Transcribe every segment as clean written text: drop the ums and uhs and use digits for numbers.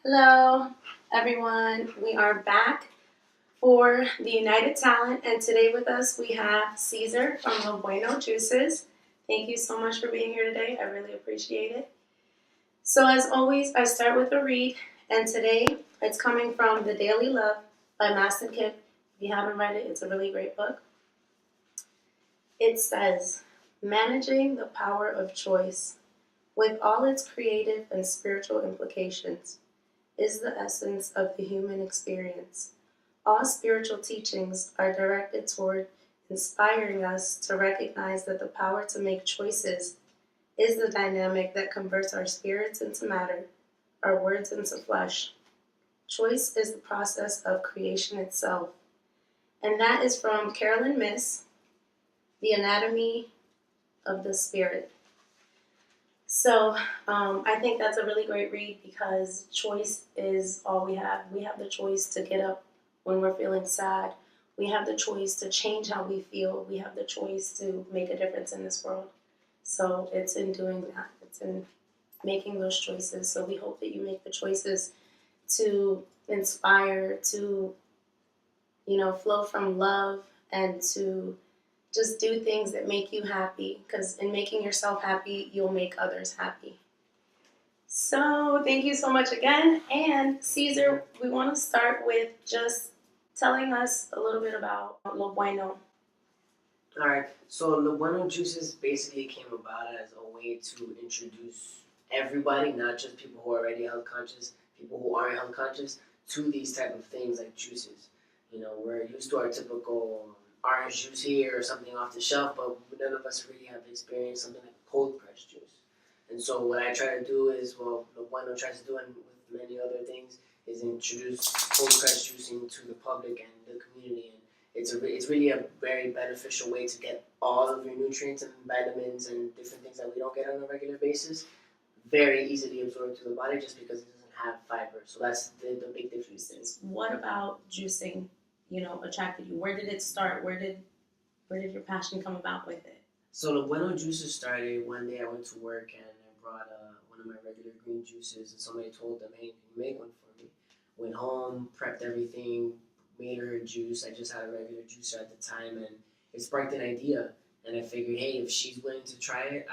Hello, everyone. We are back for the United Talent, and today with us we have Caesar from the Bueno Juices. Thank you so much for being here today. I really appreciate it. So, as always, I start with a read, and today it's coming from The Daily Love by Maston Kidd. If you haven't read it, it's a really great book. It says, Managing the power of choice, with all its creative and spiritual implications, is the essence of the human experience. All spiritual teachings are directed toward inspiring us to recognize that the power to make choices is the dynamic that converts our spirits into matter, our words into flesh. Choice is the process of creation itself. And that is from Carolyn Miss, The Anatomy of the Spirit. So I think that's a really great read because choice is all we have. We have the choice to get up when we're feeling sad. We have the choice to change how we feel. We have the choice to make a difference in this world. So it's in doing that. It's in making those choices. So we hope that you make the choices to inspire, to, flow from love and to just do things that make you happy, because in making yourself happy, you'll make others happy. So thank you so much again. And Caesar, we want to start with just telling us a little bit about Lo Bueno. All right. So the Bueno Juices basically came about as a way to introduce everybody, not just people who are already health conscious, people who aren't health conscious, to these type of things like juices. We're used to our typical orange juice here or something off the shelf, but none of us really have experienced something like cold pressed juice. And so what I try to do is, well, the Bueno tries to do, and with many other things, is introduce cold pressed juicing to the public and the community. And it's really a very beneficial way to get all of your nutrients and vitamins and different things that we don't get on a regular basis very easily absorbed to the body just because it doesn't have fiber. So that's the big difference. What about juicing, attracted you? Where did it start? Where did your passion come about with it? So the Bueno juices started one day I went to work and I brought one of my regular green juices and somebody told them, hey, can you make one for me? Went home, prepped everything, made her juice. I just had a regular juicer at the time and it sparked an idea. And I figured, hey, if she's willing to try it,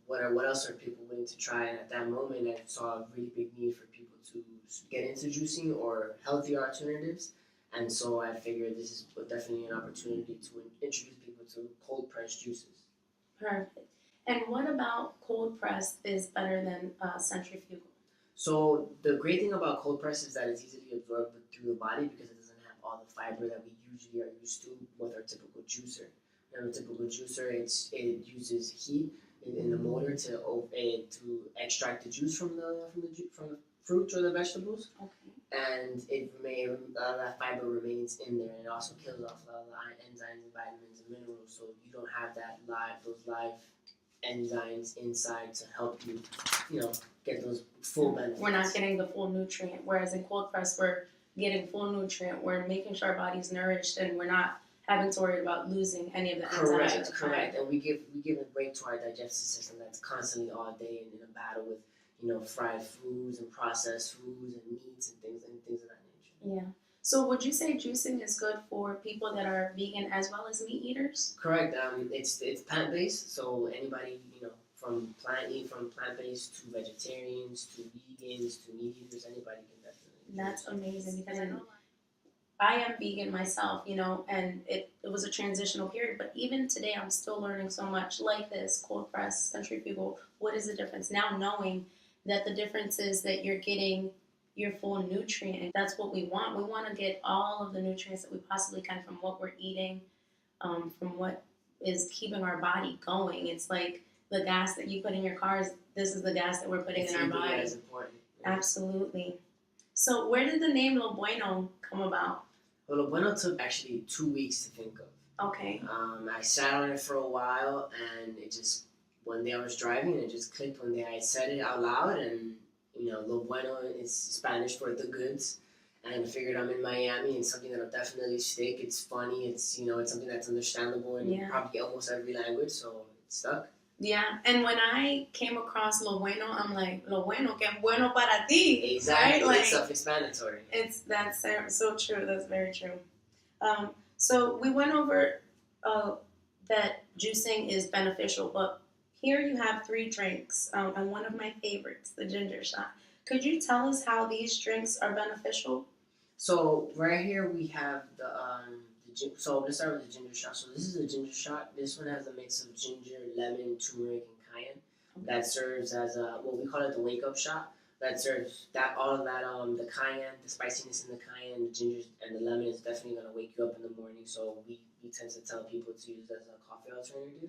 what else are people willing to try? And at that moment, I saw a really big need for people to get into juicing or healthier alternatives. And so I figured this is definitely an opportunity to introduce people to cold pressed juices. Perfect. And what about cold press is better than centrifugal? So the great thing about cold press is that it's easily absorbed through the body because it doesn't have all the fiber that we usually are used to with our typical juicer. A typical juicer, it uses heat in the motor to extract the juice from the fruits or the vegetables. Okay. And that fiber remains in there, and it also kills off a lot of the enzymes and vitamins and minerals, so you don't have those live enzymes inside to help you, get those full benefits. We're not getting the full nutrient, whereas in cold press we're getting full nutrient. We're making sure our body's nourished, and we're not having to worry about losing any of the enzymes. Correct. And we give a break to our digestive system that's constantly all day in a battle with fried foods and processed foods and meats and things of that nature. Yeah. So would you say juicing is good for people that are vegan as well as meat eaters? Correct. It's plant based, so anybody from plant based to vegetarians to vegans to meat eaters, anybody can definitely. That's amazing because I am vegan myself, and it was a transitional period. But even today, I'm still learning so much like this cold press, centrifugal. What is the difference? Now knowing that the difference is that you're getting your full nutrient. That's what we want. We want to get all of the nutrients that we possibly can from what we're eating, from what is keeping our body going. It's like the gas that you put in your cars. This is the gas that we're putting in our body. It's important. Absolutely. So where did the name Lo Bueno come about? Well, Lo Bueno took actually 2 weeks to think of. Okay. I sat on it for a while, and it just one day I was driving, and it just clicked. One day I said it out loud, and Lo Bueno is Spanish for the goods. And I figured I'm in Miami, and something that'll definitely stick. It's funny. It's it's something that's understandable in probably almost every language, so it stuck. Yeah, and when I came across lo bueno, I'm like, lo bueno, que bueno para ti, Exactly, right? Like, it's self-explanatory. that's so true. That's very true. So we went over that juicing is beneficial, but here you have three drinks, and one of my favorites, the ginger shot. Could you tell us how these drinks are beneficial? So right here we have so let's start with the ginger shot. So this is a ginger shot. This one has a mix of ginger, lemon, turmeric, and cayenne. That serves as a what we call it the wake up shot. That serves that all of that the cayenne, the spiciness in the cayenne, the ginger, and the lemon is definitely gonna wake you up in the morning. So we tend to tell people to use it as a coffee alternative.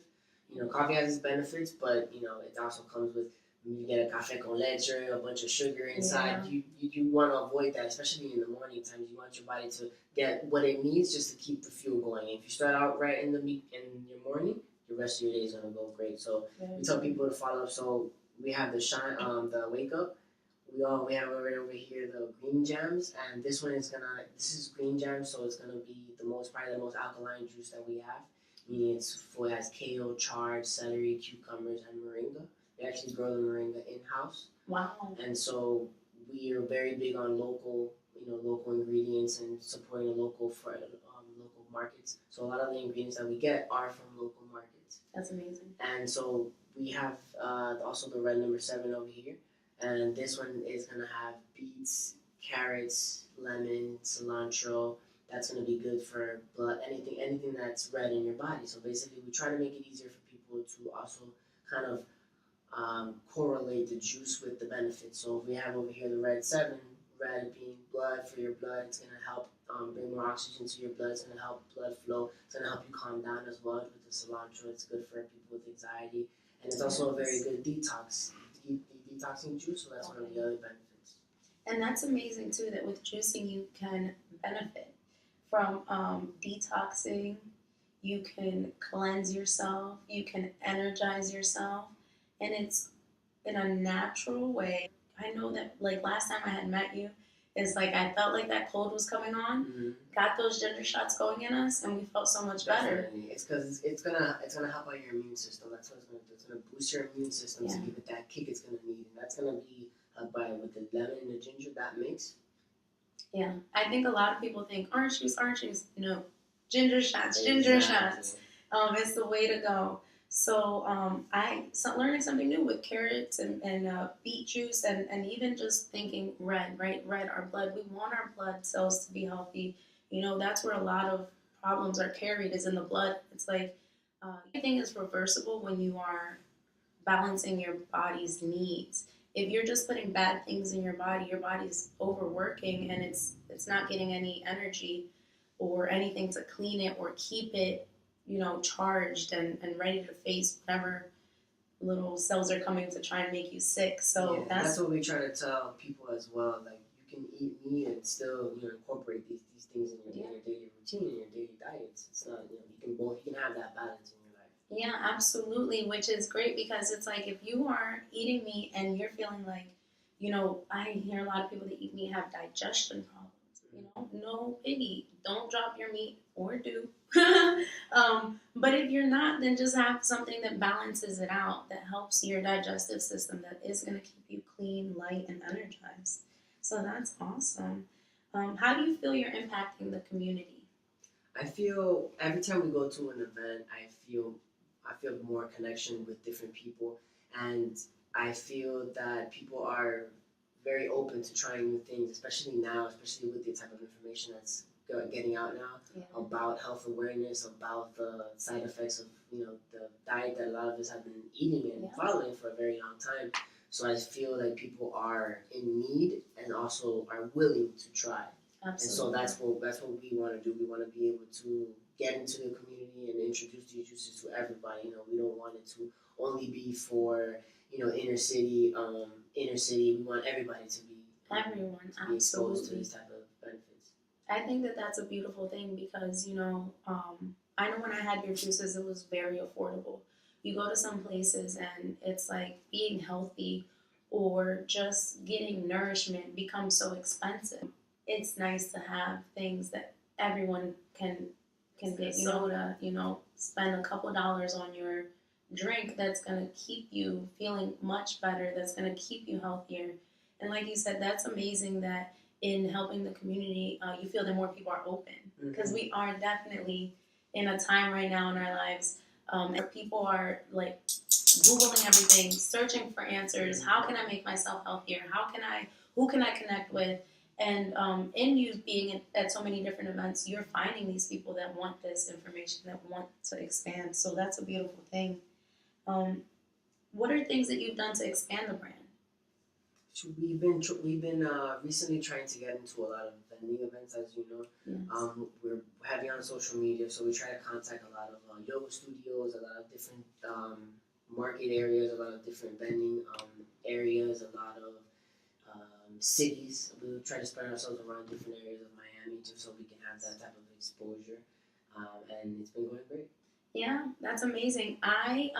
You know, coffee has its benefits, but you know it also comes with you get a cafe con leche, a bunch of sugar inside. Yeah. You want to avoid that, especially in the morning times. You want your body to get what it needs just to keep the fuel going. If you start out right in your morning, the rest of your day is gonna go great. So we tell people to follow up. So we have the wake up. We have right over here the green jams, and this is green jam, so it's gonna be probably the most alkaline juice that we have. Meaning it has kale, chard, celery, cucumbers, and moringa. We actually grow the moringa in house. Wow. And so we are very big on local ingredients and supporting local markets. So a lot of the ingredients that we get are from local markets. That's amazing. And so we have also the red number 7 over here, and this one is gonna have beets, carrots, lemon, cilantro. That's gonna be good for blood, anything that's red in your body. So basically, we try to make it easier for people to also kind of correlate the juice with the benefits. So if we have over here the red 7, red being blood for your blood, it's going to help bring more oxygen to your blood. It's going to help blood flow. It's going to help you calm down as well with the cilantro. It's good for people with anxiety. And it's also a very good detoxing juice, so that's one of the other benefits. And that's amazing too, that with juicing you can benefit from detoxing, you can cleanse yourself, you can energize yourself, and it's in a natural way. I know that like last time I had met you, it's like I felt like that cold was coming on, got those ginger shots going in us, and we felt so much better. Definitely. It's because it's gonna help out your immune system. That's what it's gonna do. It's gonna boost your immune system to give it that kick it's gonna need, and that's gonna be helped by with the lemon and the ginger that mix. Yeah, I think a lot of people think orange juice, orange juice. No, ginger shots, shots. It's the way to go. So learning something new with carrots and beet juice and even just thinking red, right? Red, our blood. We want our blood cells to be healthy. You know, that's where a lot of problems are carried is in the blood. It's like everything is reversible when you are balancing your body's needs. If you're just putting bad things in your body's overworking and it's not getting any energy or anything to clean it or keep it, you know, charged and ready to face whatever little cells are coming to try and make you sick. So that's what we try to tell people as well. Like you can eat meat and still incorporate these things in your daily routine, in your daily diets. It's not you can have that balance in your life. Yeah, absolutely, which is great because it's like if you are eating meat and you're feeling like, you know, I hear a lot of people that eat meat have digestion problems. You know, no piggy, don't drop your meat or do. But if you're not, then just have something that balances it out, that helps your digestive system, that is going to keep you clean, light, and energized. So that's awesome. How do you feel you're impacting the community? I feel every time we go to an event, I feel more connection with different people, and I feel that people are very open to trying new things, especially now, especially with the type of information that's getting out now about health awareness, about the side effects of the diet that a lot of us have been eating and following for a very long time. So I feel like people are in need and also are willing to try. Absolutely. And so that's what we want to do. We want to be able to get into the community and introduce these juices to everybody. We don't want it to only be for inner city. We want everybody to be exposed to these type of benefits. I think that that's a beautiful thing because I know when I had your juices, it was very affordable. You go to some places and it's like being healthy or just getting nourishment becomes so expensive. It's nice to have things that everyone can get, to spend a couple dollars on your drink that's going to keep you feeling much better, that's going to keep you healthier. And like you said, that's amazing that in helping the community, you feel that more people are open. Because we are definitely in a time right now in our lives where people are like Googling everything, searching for answers. How can I make myself healthier? Who can I connect with? And in you being at so many different events, you're finding these people that want this information, that want to expand. So that's a beautiful thing. Um, what are things that you've done to expand the brand? So we've been recently trying to get into a lot of vending events, as you know. Yes. We're heavy on social media, so we try to contact a lot of yoga studios, a lot of different market areas, a lot of different vending areas, a lot of cities. We try to spread ourselves around different areas of Miami just so we can have that type of exposure, and it's been going great. Yeah, that's amazing. I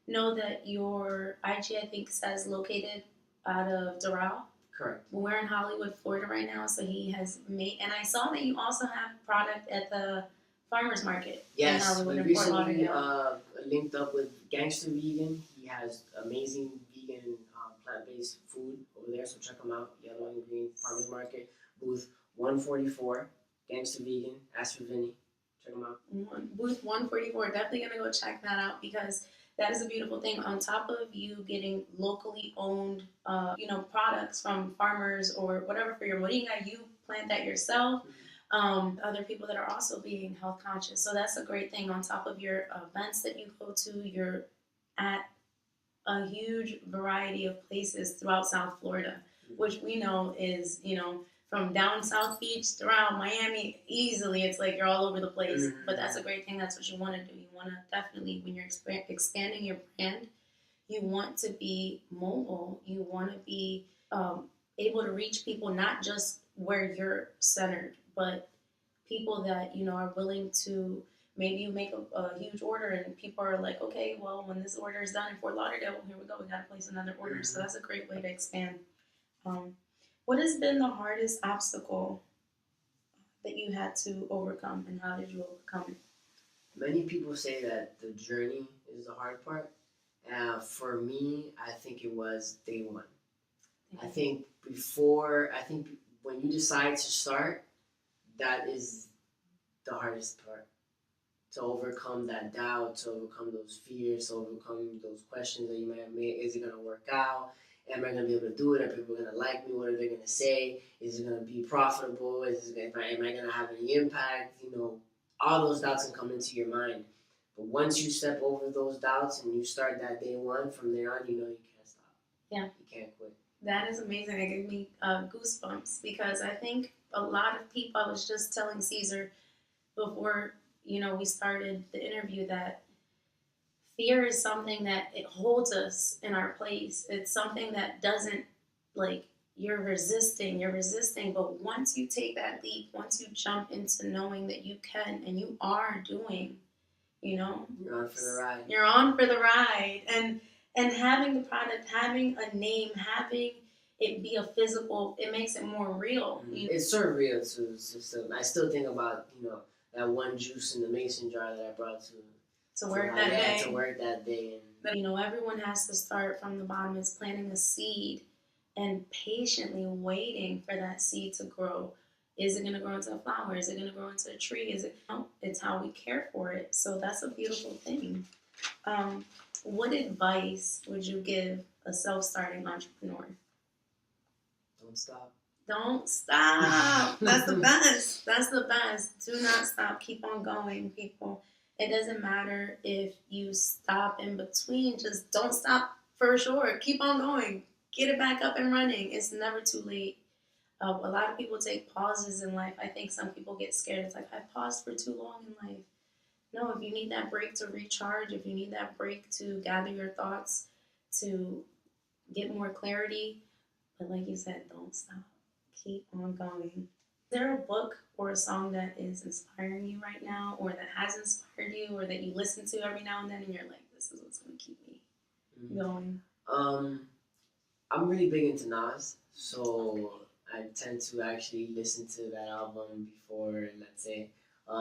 know that your IG, I think, says located out of Doral. Correct. We're in Hollywood, Florida right now, so he has made, and I saw that you also have product at the farmers market in Yes, Hollywood we and Fort recently Lauderdale. linked up with Gangster Vegan. He has amazing vegan plant-based food over there, so check him out. Yellow and Green Farmers Market, booth 144. Gangster Vegan. Ask for Vinny. Check him out. Booth 144. Definitely gonna go check that out because that is a beautiful thing. On top of you getting locally owned, products from farmers or whatever for your moringa, you plant that yourself. Other people that are also being health conscious. So that's a great thing. On top of your events that you go to, you're at a huge variety of places throughout South Florida, which we know is, from down South Beach throughout Miami, easily it's like you're all over the place. But that's a great thing. That's what you want to do. You want to definitely, when you're expanding your brand, you want to be mobile. You want to be able to reach people not just where you're centered, but people that are willing to. Maybe you make a huge order and people are like, okay, well, when this order is done in Fort Lauderdale, here we go, we got to place another order. So that's a great way to expand. Um, what has been the hardest obstacle that you had to overcome, and how did you overcome it? Many people say that the journey is the hard part. For me, I think it was day one. I think when you decide to start, that is the hardest part. To overcome that doubt, to overcome those fears, to overcome those questions that you might have made. Is it going to work out? Am I going to be able to do it? Are people going to like me? What are they going to say? Is it going to be profitable? Am I going to have any impact? All those doubts can come into your mind. But once you step over those doubts and you start that day one, from there on, you can't stop. Yeah. You can't quit. That is amazing. It gave me goosebumps because I think a lot of people, I was just telling Caesar before, we started the interview, that fear is something that it holds us in our place. It's something that doesn't, like, you're resisting, but once you take that leap, once you jump into knowing that you can and you are doing, you're on for the ride. You're on for the ride. And having the product, having a name, having it be a physical, it makes it more real. It's surreal too. I still think about, that one juice in the mason jar that I brought to work that day. To work that day. Everyone has to start from the bottom. It's planting a seed and patiently waiting for that seed to grow. Is it going to grow into a flower? Is it going to grow into a tree? It's how we care for it. So that's a beautiful thing. What advice would you give a self-starting entrepreneur? Don't stop. Don't stop. That's the best. That's the best. Do not stop. Keep on going, people. It doesn't matter if you stop in between. Just don't stop for sure. Keep on going. Get it back up and running. It's never too late. A lot of people take pauses in life. I think some people get scared. It's like, I paused for too long in life. No, if you need that break to recharge, if you need that break to gather your thoughts, to get more clarity, but like you said, don't stop. Keep on going. Is there a book or a song that is inspiring you right now, or that has inspired you, or that you listen to every now and then and you're like, this is what's going to keep me going? I'm really big into Nas, so I tend to actually listen to that album before, let's say,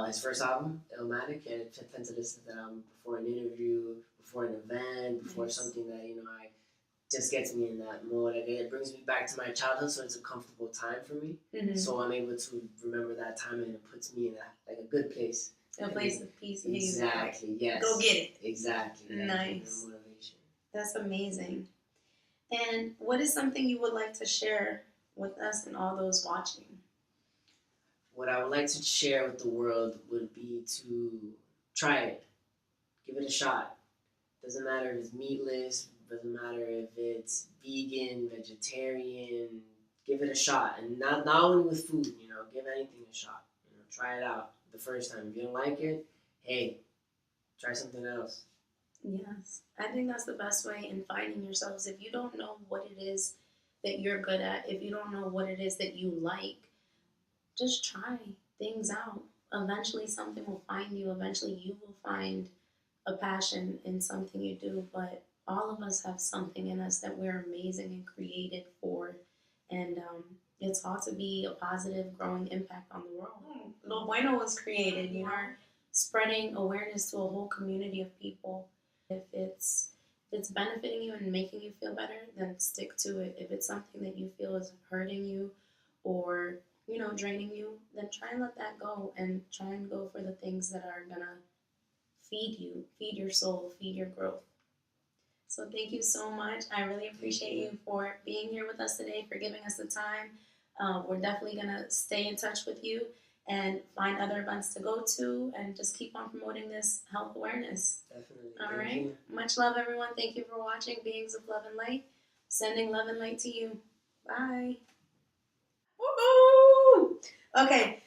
his first album, Illmatic, and I tend to listen to that before an interview, before an event, before Nice. something that I just gets me in that mode. Like, it brings me back to my childhood, so it's a comfortable time for me. Mm-hmm. So I'm able to remember that time, and it puts me in a good place. A place of peace and ease. Exactly. Yes. Go get it. Exactly. Nice. Motivation. That's amazing. And what is something you would like to share with us and all those watching? What I would like to share with the world would be to try it. Give it a shot. Doesn't matter if it's meatless, doesn't matter if it's vegan, vegetarian, give it a shot. And not only with food, give anything a shot. Try it out the first time. If you don't like it, hey, try something else. Yes. I think that's the best way in finding yourselves. If you don't know what it is that you're good at, if you don't know what it is that you like, just try things out. Eventually something will find you. Eventually you will find a passion in something you do. But all of us have something in us that we're amazing and created for. And it's all to be a positive, growing impact on the world. Lo Bueno was created, spreading awareness to a whole community of people. If it's benefiting you and making you feel better, then stick to it. If it's something that you feel is hurting you or draining you, then try and let that go and try and go for the things that are gonna feed you, feed your soul, feed your growth. So thank you so much. I really appreciate you for being here with us today, for giving us the time. We're definitely gonna stay in touch with you and find other events to go to and just keep on promoting this health awareness. Definitely. All right. Much love, everyone. Thank you for watching Beings of Love and Light. Sending love and light to you. Bye. Woo-hoo! Okay.